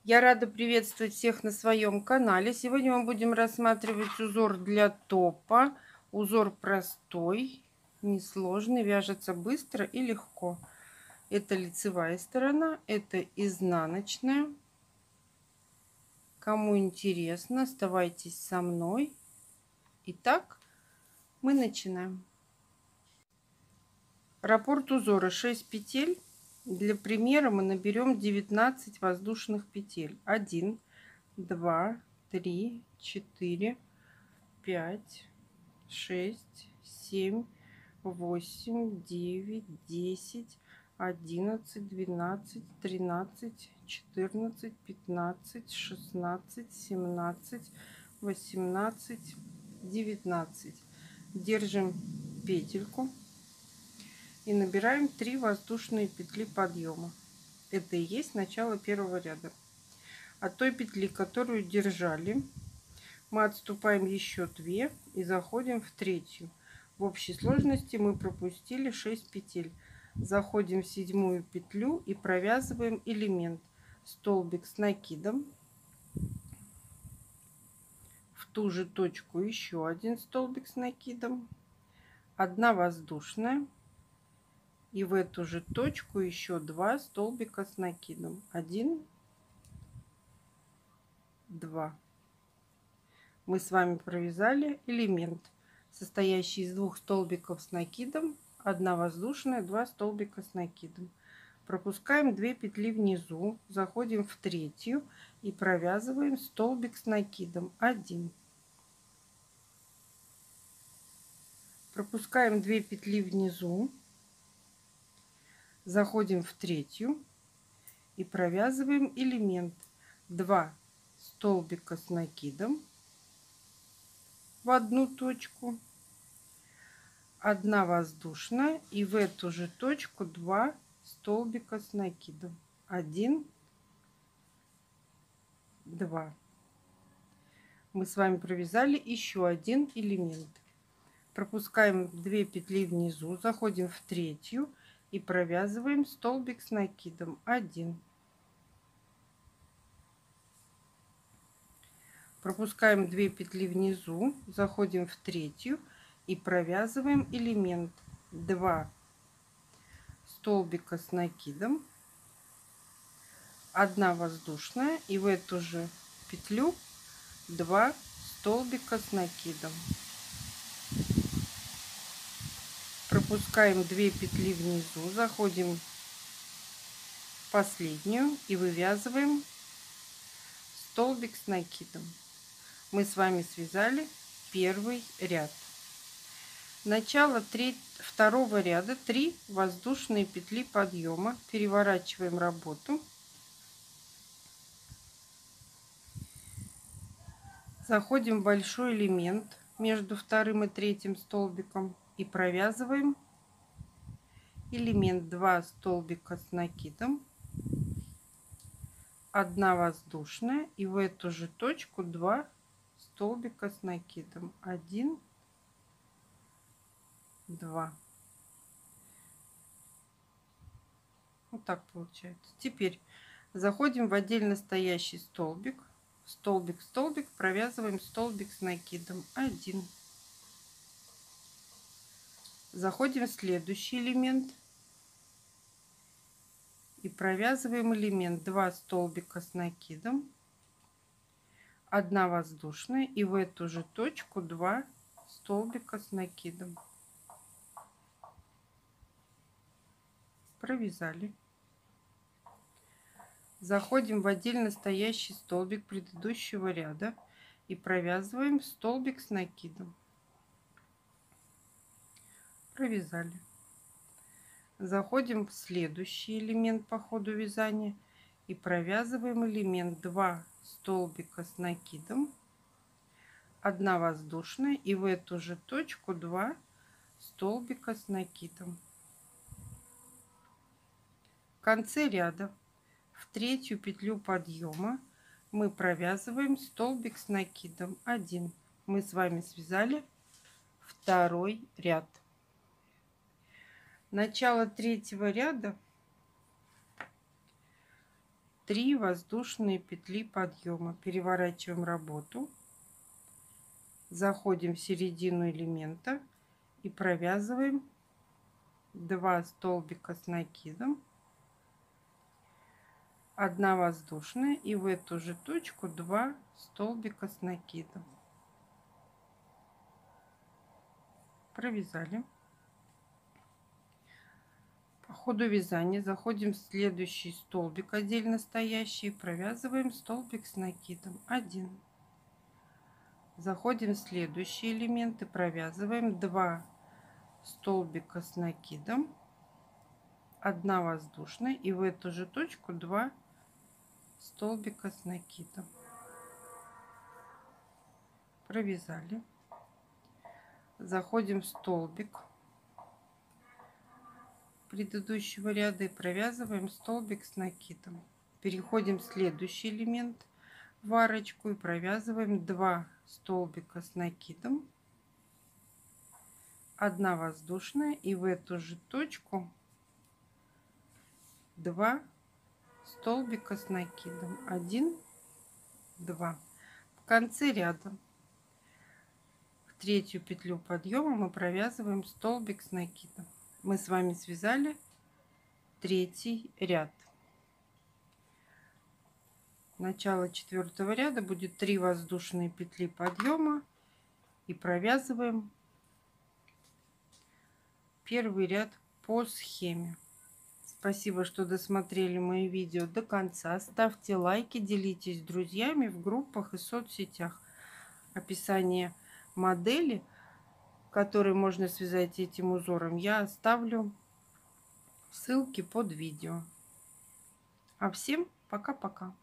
Я рада приветствовать всех на своем канале. Сегодня мы будем рассматривать узор для топа. Узор простой, несложный, вяжется быстро и легко. Это лицевая сторона, это изнаночная. Кому интересно, оставайтесь со мной. Итак, мы начинаем. Раппорт узора 6 петель. Для примера мы наберем 19 воздушных петель. 1, 2, 3, 4, 5, 6, 7, 8, 9, 10, 11, 12, 13, 14, 15, 16, 17, 18, 19. Держим петельку и набираем 3 воздушные петли подъема. Это и есть начало первого ряда. От той петли, которую держали, мы отступаем еще 2 и заходим в третью. В общей сложности мы пропустили 6 петель. Заходим в 7-ю петлю и провязываем элемент столбик с накидом. В ту же точку еще один столбик с накидом, 1 воздушная, и в эту же точку еще 2 столбика с накидом. 1, 2. Мы с вами провязали элемент, состоящий из 2 столбиков с накидом, 1 воздушная, 2 столбика с накидом. Пропускаем 2 петли внизу, заходим в третью и провязываем столбик с накидом 1. Пропускаем 2 петли внизу, заходим в третью и провязываем элемент 2 столбика с накидом в одну точку, 1 воздушная, и в эту же точку 2 столбика с накидом. 1, 2. Мы с вами провязали еще один элемент. Пропускаем 2 петли внизу, заходим в третью и провязываем столбик с накидом 1. Пропускаем 2 петли внизу, заходим в третью и провязываем элемент 2 столбика с накидом, 1 воздушная, и в эту же петлю 2 столбика с накидом. Пропускаем 2 петли внизу, заходим в последнюю и вывязываем столбик с накидом. Мы с вами связали первый ряд. Начало второго ряда 3 воздушные петли подъема. Переворачиваем работу. Заходим в большой элемент между вторым и третьим столбиком и провязываем элемент 2 столбика с накидом, 1 воздушная, и в эту же точку 2 столбика с накидом. 1, 2. Вот так получается. Теперь заходим в отдельно стоящий столбик. Столбик, столбик, провязываем столбик с накидом 1. Заходим в следующий элемент и провязываем элемент 2 столбика с накидом, 1 воздушная, и в эту же точку 2 столбика с накидом. Провязали. Заходим в отдельно стоящий столбик предыдущего ряда и провязываем столбик с накидом. Провязали. Заходим в следующий элемент по ходу вязания и провязываем элемент 2 столбика с накидом, 1 воздушная, и в эту же точку 2 столбика с накидом. В конце ряда в третью петлю подъема мы провязываем столбик с накидом 1. Мы с вами связали второй ряд. Начало третьего ряда 3 воздушные петли подъема. Переворачиваем работу, заходим в середину элемента и провязываем 2 столбика с накидом, 1 воздушная, и в эту же точку 2 столбика с накидом. Провязали. По ходу вязания заходим в следующий столбик отдельно стоящий, провязываем столбик с накидом 1. Заходим в следующий элемент и провязываем 2 столбика с накидом, 1 воздушная, и в эту же точку 2 столбика с накидом. Провязали. Заходим в столбик предыдущего ряда и провязываем столбик с накидом. Переходим в следующий элемент в арочку и провязываем 2 столбика с накидом, 1 воздушная, и в эту же точку 2 столбика с накидом, 1, 2. В конце ряда в третью петлю подъема мы провязываем столбик с накидом. Мы с вами связали третий ряд. Начало 4-го ряда будет 3 воздушные петли подъема и провязываем первый ряд по схеме. Спасибо, что досмотрели мои видео до конца. Ставьте лайки, делитесь с друзьями в группах и соцсетях. Описание модели, которые можно связать этим узором, я оставлю ссылки под видео. А всем пока-пока.